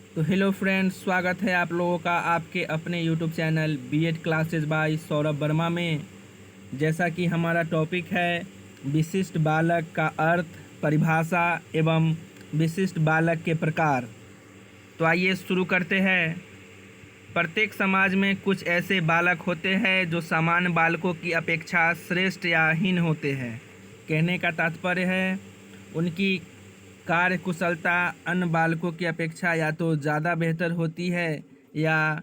तो hello friends, स्वागत है आप लोगों का आपके अपने YouTube channel BEd classes by Saurabh Verma में। जैसा कि हमारा टॉपिक है विशिष्ट बालक का अर्थ, परिभाषा एवं विशिष्ट बालक के प्रकार। तो आइए शुरू करते हैं। प्रत्येक समाज में कुछ ऐसे बालक होते हैं जो सामान्य बालकों की अपेक्षा श्रेष्ठ या हीन होते हैं। कहने का तात्पर्य है उनकी कार्य कुशलता अन्य बालकों की अपेक्षा या तो ज़्यादा बेहतर होती है या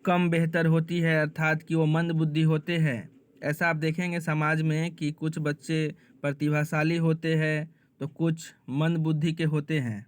कम बेहतर होती है, अर्थात कि वो मंद बुद्धि होते हैं। ऐसा आप देखेंगे समाज में कि कुछ बच्चे प्रतिभाशाली होते हैं तो कुछ मंद बुद्धि के होते हैं।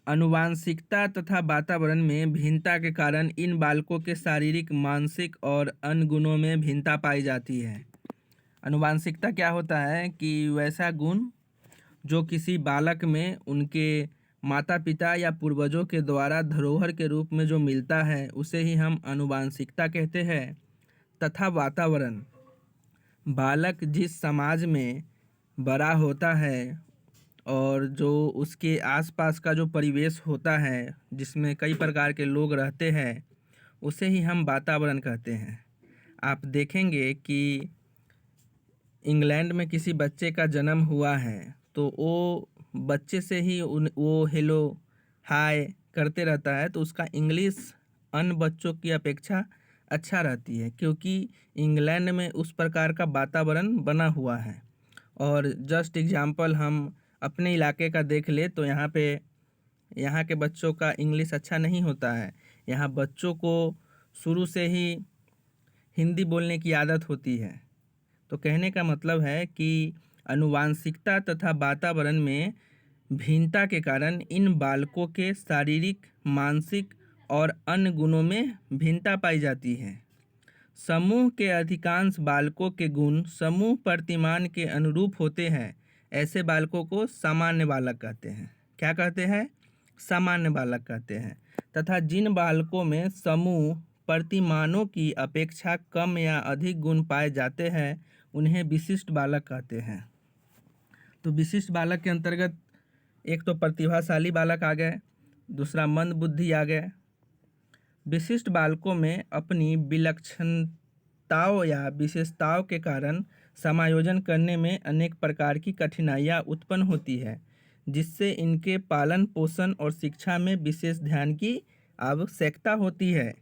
आनुवांशिकता तथा वातावरण में भिन्नता के कारण इन बालकों के शारीरिक, मानसिक और अन्य गुणों में भिन्नता पाई जाती है। आनुवांशिकता क्या होता है कि वैसा गुण जो किसी बालक में उनके माता पिता या पूर्वजों के द्वारा धरोहर के रूप में जो मिलता है उसे ही हम आनुवांशिकता कहते हैं। तथा वातावरण, बालक जिस समाज में बड़ा होता है और जो उसके आसपास का जो परिवेश होता है जिसमें कई प्रकार के लोग रहते हैं उसे ही हम वातावरण कहते हैं। आप देखेंगे कि इंग्लैंड में किसी बच्चे का जन्म हुआ है तो वो बच्चे से ही वो हेलो हाय करते रहता है, तो उसका इंग्लिश अन्य बच्चों की अपेक्षा अच्छा रहती है क्योंकि इंग्लैंड में उस प्रकार का वातावरण बना हुआ है। और जस्ट एग्जांपल हम अपने इलाके का देख ले तो यहाँ के बच्चों का इंग्लिश अच्छा नहीं होता है। यहाँ बच्चों को शुरू से ही हिंदी बोलने की आदत होती है। तो कहने का मतलब है कि आनुवांशिकता तथा वातावरण में भिन्नता के कारण इन बालकों के शारीरिक, मानसिक और अन्य गुणों में भिन्नता पाई जाती है। समूह के अधिकांश बालकों के गुण समूह प्रतिमान के अनुरूप होते हैं। ऐसे बालकों को सामान्य बालक कहते हैं। क्या कहते हैं? सामान्य बालक कहते हैं। तथा जिन बालकों में समूह प्रतिमानों की अपेक्षा कम या अधिक गुण पाए जाते हैं उन्हें विशिष्ट बालक कहते हैं। तो विशिष्ट बालक के अंतर्गत एक तो प्रतिभाशाली बालक आ गए, दूसरा मंद बुद्धि आ गए। विशिष्ट बालकों में अपनी विलक्षणताओं या विशेषताओं के कारण समायोजन करने में अनेक प्रकार की कठिनाइयाँ उत्पन्न होती है, जिससे इनके पालन पोषण और शिक्षा में विशेष ध्यान की आवश्यकता होती है।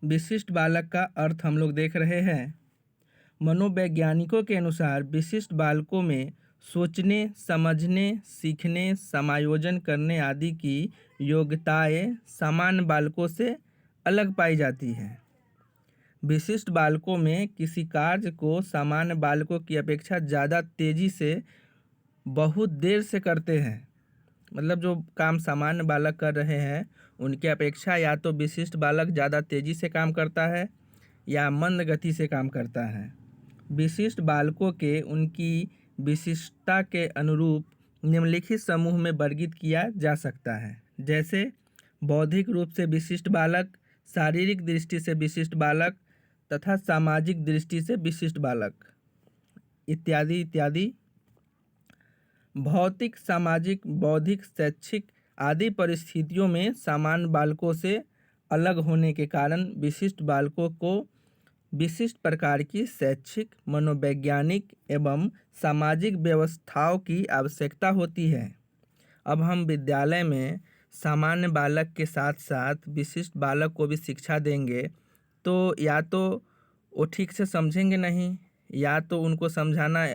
विशिष्ट बालक का अर्थ हम लोग देख रहे हैं। मनोवैज्ञानिकों के अनुसार विशिष्ट बालकों में सोचने, समझने, सीखने, समायोजन करने आदि की योग्यताएं सामान्य बालकों से अलग पाई जाती हैं। विशिष्ट बालकों में किसी कार्य को सामान्य बालकों की अपेक्षा ज़्यादा तेज़ी से बहुत देर से करते हैं। मतलब जो काम सामान्य बालक कर रहे हैं उनके अपेक्षा या तो विशिष्ट बालक ज़्यादा तेज़ी से काम करता है या मंद गति से काम करता है। विशिष्ट बालकों के उनकी विशिष्टता के अनुरूप निम्नलिखित समूह में वर्गीकृत किया जा सकता है, जैसे बौद्धिक रूप से विशिष्ट बालक, शारीरिक दृष्टि से विशिष्ट बालक तथा सामाजिक दृष्टि से विशिष्ट बालक इत्यादि इत्यादि। भौतिक, सामाजिक, बौद्धिक, शैक्षिक आदि परिस्थितियों में सामान्य बालकों से अलग होने के कारण विशिष्ट बालकों को विशिष्ट प्रकार की शैक्षिक, मनोवैज्ञानिक एवं सामाजिक व्यवस्थाओं की आवश्यकता होती है। अब हम विद्यालय में सामान्य बालक के साथ साथ विशिष्ट बालक को भी शिक्षा देंगे तो या तो वो ठीक से समझेंगे नहीं, या तो उनको समझाना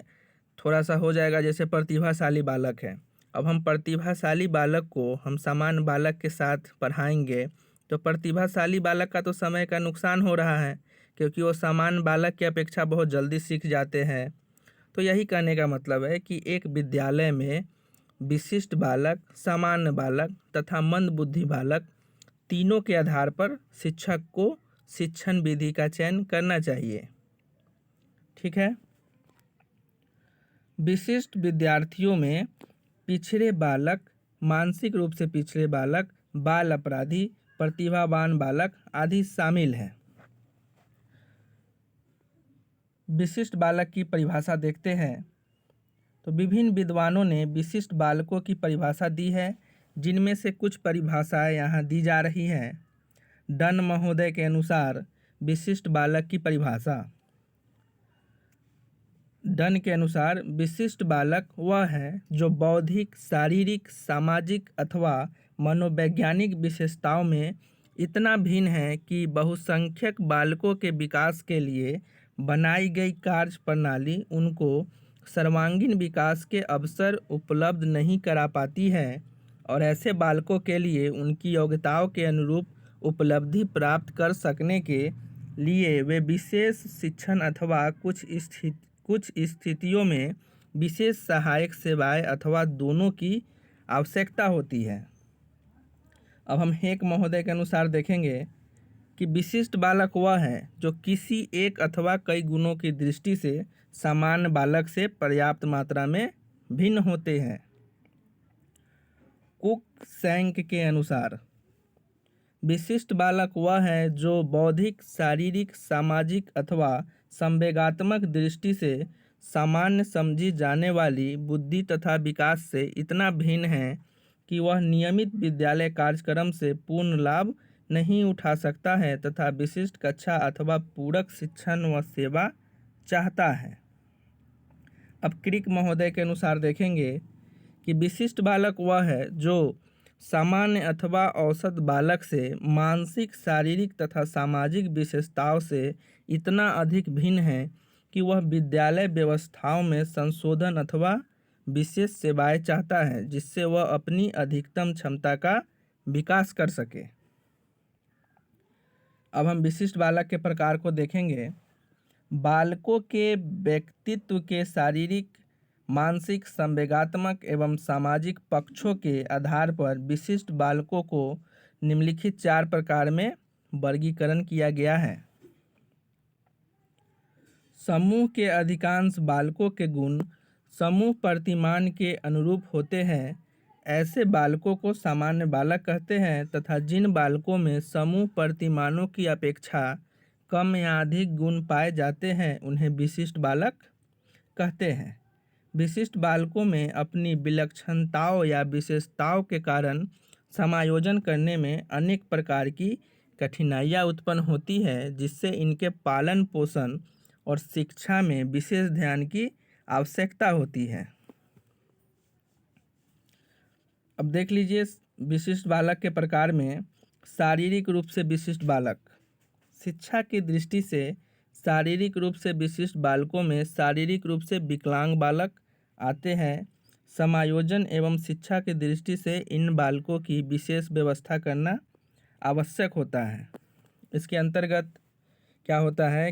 थोड़ा सा हो जाएगा। जैसे प्रतिभाशाली बालक है, अब हम प्रतिभाशाली बालक को हम सामान्य बालक के साथ पढ़ाएंगे तो प्रतिभाशाली बालक का तो समय का नुकसान हो रहा है क्योंकि वो सामान्य बालक की अपेक्षा बहुत जल्दी सीख जाते हैं। तो यही कहने का मतलब है कि एक विद्यालय में विशिष्ट बालक, सामान्य बालक तथा मंद बुद्धि बालक तीनों के आधार पर शिक्षक को शिक्षण विधि का चयन करना चाहिए। ठीक है। विशिष्ट विद्यार्थियों में पिछड़े बालक, मानसिक रूप से पिछड़े बालक, बाल अपराधी, प्रतिभावान बालक आदि शामिल हैं। विशिष्ट बालक की परिभाषा देखते हैं तो विभिन्न विद्वानों ने विशिष्ट बालकों की परिभाषा दी है। जिनमें से कुछ परिभाषाएं यहाँ दी जा रही हैं। डन महोदय के अनुसार विशिष्ट बालक की परिभाषा। डन के अनुसार विशिष्ट बालक वह है जो बौद्धिक, शारीरिक, सामाजिक अथवा मनोवैज्ञानिक विशेषताओं में इतना भिन्न है कि बहुसंख्यक बालकों के विकास के लिए बनाई गई कार्य प्रणाली उनको सर्वांगीण विकास के अवसर उपलब्ध नहीं करा पाती है और ऐसे बालकों के लिए उनकी योग्यताओं के अनुरूप उपलब्धि प्राप्त कर सकने के लिए वे विशेष शिक्षण अथवा कुछ स्थितियों में विशेष सहायक सेवाएं अथवा दोनों की आवश्यकता होती है। अब हम हेक महोदय के अनुसार देखेंगे कि विशिष्ट बालक वह है जो किसी एक अथवा कई गुणों की दृष्टि से सामान्य बालक से पर्याप्त मात्रा में भिन्न होते हैं। कुक सैंक के अनुसार विशिष्ट बालक वह है जो बौद्धिक, शारीरिक, सामाजिक अथवा संवेगात्मक दृष्टि से सामान्य समझी जाने वाली बुद्धि तथा विकास से इतना भिन्न है कि वह नियमित विद्यालय कार्यक्रम से पूर्ण लाभ नहीं उठा सकता है तथा विशिष्ट कक्षा अथवा पूरक शिक्षण व सेवा चाहता है। अब क्रिक महोदय के अनुसार देखेंगे कि विशिष्ट बालक वह है जो सामान्य अथवा औसत बालक से मानसिक, शारीरिक तथा सामाजिक विशेषताओं से इतना अधिक भिन्न है कि वह विद्यालय व्यवस्थाओं में संशोधन अथवा विशेष सेवाएं चाहता है जिससे वह अपनी अधिकतम क्षमता का विकास कर सके। अब हम विशिष्ट बालक के प्रकार को देखेंगे। बालकों के व्यक्तित्व के शारीरिक, मानसिक, संवेगात्मक एवं सामाजिक पक्षों के आधार पर विशिष्ट बालकों को निम्नलिखित 4 प्रकार में वर्गीकरण किया गया है। समूह के अधिकांश बालकों के गुण समूह प्रतिमान के अनुरूप होते हैं। ऐसे बालकों को सामान्य बालक कहते हैं तथा जिन बालकों में समूह प्रतिमानों की अपेक्षा कम या अधिक गुण पाए जाते हैं उन्हें विशिष्ट बालक कहते हैं। विशिष्ट बालकों में अपनी विलक्षणताओं या विशेषताओं के कारण समायोजन करने में अनेक प्रकार की कठिनाइयाँ उत्पन्न होती है जिससे इनके पालन पोषण और शिक्षा में विशेष ध्यान की आवश्यकता होती है। अब देख लीजिए विशिष्ट बालक के प्रकार में शारीरिक रूप से विशिष्ट बालक। शिक्षा की दृष्टि से शारीरिक रूप से विशिष्ट बालकों में शारीरिक रूप से विकलांग बालक आते हैं। समायोजन एवं शिक्षा की दृष्टि से इन बालकों की विशेष व्यवस्था करना आवश्यक होता है। इसके अंतर्गत क्या होता है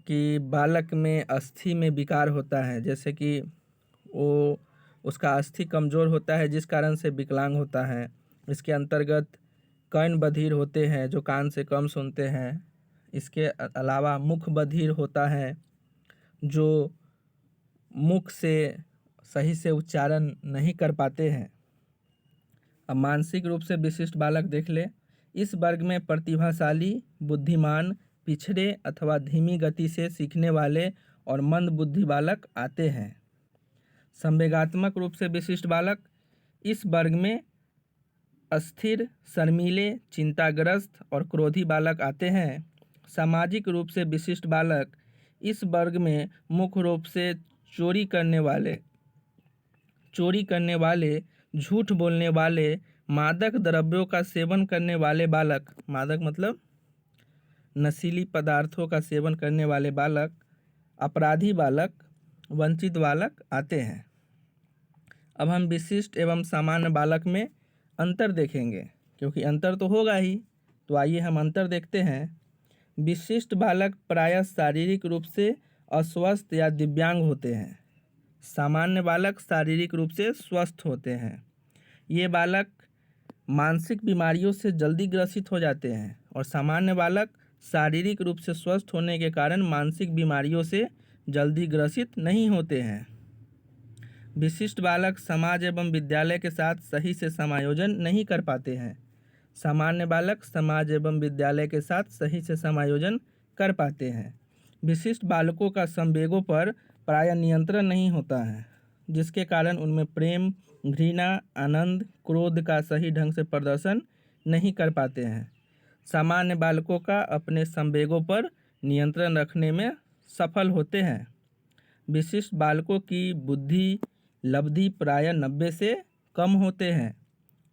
कि बालक में अस्थि में विकार होता है, जैसे कि वो उसका अस्थि कमज़ोर होता है जिस कारण से विकलांग होता है। इसके अंतर्गत कान बधिर होते हैं जो कान से कम सुनते हैं। इसके अलावा मुख बधिर होता है जो मुख से सही से उच्चारण नहीं कर पाते हैं। अब मानसिक रूप से विशिष्ट बालक देख ले। इस वर्ग में प्रतिभाशाली, बुद्धिमान, पिछड़े अथवा धीमी गति से सीखने वाले और मंद बुद्धि बालक आते हैं। संवेगात्मक रूप से विशिष्ट बालक इस वर्ग में अस्थिर, शर्मीले, चिंताग्रस्त और क्रोधी बालक आते हैं। सामाजिक रूप से विशिष्ट बालक इस वर्ग में मुख्य रूप से चोरी करने वाले, झूठ बोलने वाले, मादक द्रव्यों का सेवन करने वाले बालक, मादक मतलब नशीली पदार्थों का सेवन करने वाले बालक, अपराधी बालक, वंचित बालक आते हैं। अब हम विशिष्ट एवं सामान्य बालक में अंतर देखेंगे, क्योंकि अंतर तो होगा ही। तो आइए हम अंतर देखते हैं। विशिष्ट बालक प्रायः शारीरिक रूप से अस्वस्थ या दिव्यांग होते हैं। सामान्य बालक शारीरिक रूप से स्वस्थ होते हैं। ये बालक मानसिक बीमारियों से जल्दी ग्रसित हो जाते हैं और सामान्य बालक शारीरिक रूप से स्वस्थ होने के कारण मानसिक बीमारियों से जल्दी ग्रसित नहीं होते हैं। विशिष्ट बालक समाज एवं विद्यालय के साथ सही से समायोजन नहीं कर पाते हैं। सामान्य बालक समाज एवं विद्यालय के साथ सही से समायोजन कर पाते हैं। विशिष्ट बालकों का संवेगों पर प्रायः नियंत्रण नहीं होता है, जिसके कारण उनमें प्रेम, घृणा, आनंद, क्रोध का सही ढंग से प्रदर्शन नहीं कर पाते हैं। सामान्य बालकों का अपने संवेगों पर नियंत्रण रखने में सफल होते हैं। विशिष्ट बालकों की बुद्धि लब्धि प्रायः 90 से कम होते हैं।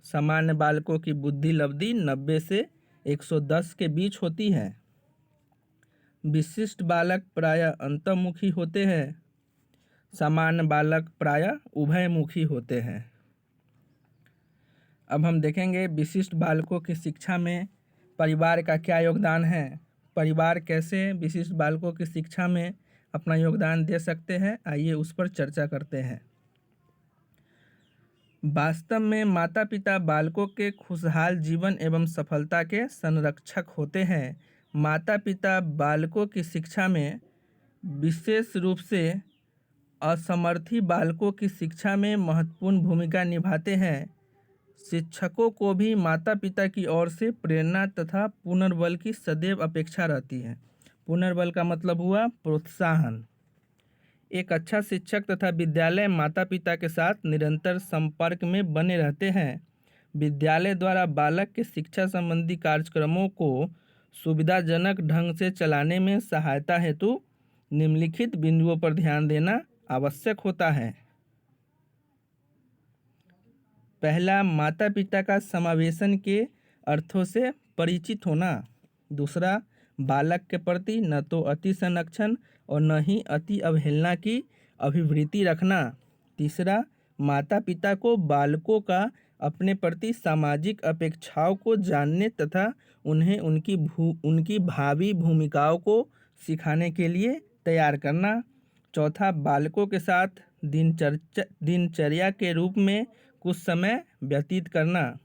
सामान्य बालकों की बुद्धि लब्धि 90 से 110 के बीच होती है। विशिष्ट बालक प्रायः अंतर्मुखी होते हैं। सामान्य बालक प्रायः उभयमुखी होते हैं। अब हम देखेंगे विशिष्ट बालकों की शिक्षा में परिवार का क्या योगदान है। परिवार कैसे विशिष्ट बालकों की शिक्षा में अपना योगदान दे सकते हैं, आइए उस पर चर्चा करते हैं। वास्तव में माता पिता बालकों के खुशहाल जीवन एवं सफलता के संरक्षक होते हैं। माता पिता बालकों की शिक्षा में, विशेष रूप से असमर्थी बालकों की शिक्षा में महत्वपूर्ण भूमिका निभाते हैं। शिक्षकों को भी माता पिता की ओर से प्रेरणा तथा पुनर्बल की सदैव अपेक्षा रहती है। पुनर्बल का मतलब हुआ प्रोत्साहन। एक अच्छा शिक्षक तथा विद्यालय माता पिता के साथ निरंतर संपर्क में बने रहते हैं। विद्यालय द्वारा बालक के शिक्षा संबंधी कार्यक्रमों को सुविधाजनक ढंग से चलाने में सहायता हेतु निम्नलिखित बिंदुओं पर ध्यान देना आवश्यक होता है। पहला, माता पिता का समावेशन के अर्थों से परिचित होना। दूसरा, बालक के प्रति न तो अति संरक्षण और न ही अति अवहेलना की अभिवृत्ति रखना। तीसरा, माता पिता को बालकों का अपने प्रति सामाजिक अपेक्षाओं को जानने तथा उन्हें उनकी भावी भूमिकाओं को सिखाने के लिए तैयार करना। चौथा, बालकों के साथ दिनचर्या के रूप में कुछ समय व्यतीत करना।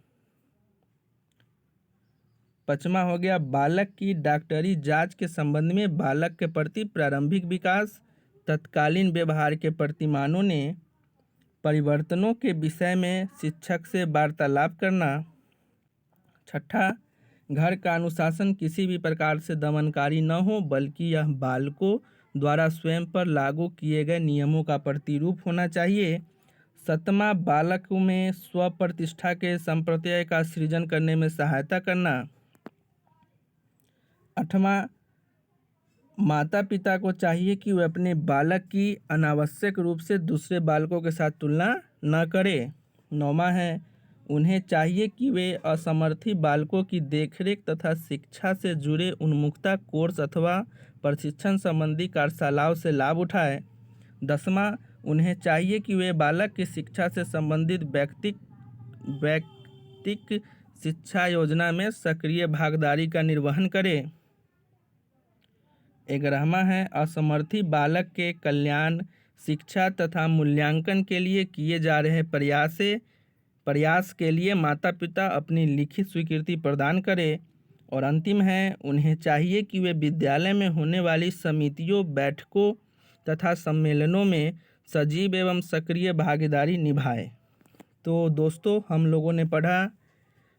पाँचवा हो गया, बालक की डॉक्टरी जांच के संबंध में बालक के प्रति प्रारंभिक विकास, तत्कालीन व्यवहार के प्रतिमानों ने परिवर्तनों के विषय में शिक्षक से वार्तालाप करना। छठा, घर का अनुशासन किसी भी प्रकार से दमनकारी न हो, बल्कि यह बालकों द्वारा स्वयं पर लागू किए गए नियमों का प्रतिरूप होना चाहिए। सातवां, बालक में स्वप्रतिष्ठा के संप्रत्यय का सृजन करने में सहायता करना। आठवां, माता पिता को चाहिए कि वे अपने बालक की अनावश्यक रूप से दूसरे बालकों के साथ तुलना न करें। नौवां है, उन्हें चाहिए कि वे असमर्थी बालकों की देखरेख तथा शिक्षा से जुड़े उन्मुक्ता कोर्स अथवा प्रशिक्षण संबंधी कार्यशालाओं से लाभ उठाएं। 10वां, उन्हें चाहिए कि वे बालक की शिक्षा से संबंधित व्यक्तिक शिक्षा योजना में सक्रिय भागीदारी का निर्वहन करें। 11वां है, असमर्थी बालक के कल्याण, शिक्षा तथा मूल्यांकन के लिए किए जा रहे प्रयास के लिए माता पिता अपनी लिखित स्वीकृति प्रदान करें। और अंतिम है, उन्हें चाहिए कि वे विद्यालय में होने वाली समितियों, बैठकों तथा सम्मेलनों में सजीव एवं सक्रिय भागीदारी निभाएं। तो दोस्तों, हम लोगों ने पढ़ा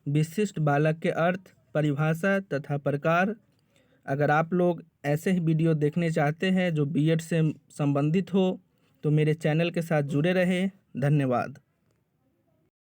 विशिष्ट बालक के अर्थ, परिभाषा तथा प्रकार। अगर आप लोग ऐसे ही वीडियो देखने चाहते हैं जो बीएड से संबंधित हो, तो मेरे चैनल के साथ जुड़े रहें। धन्यवाद।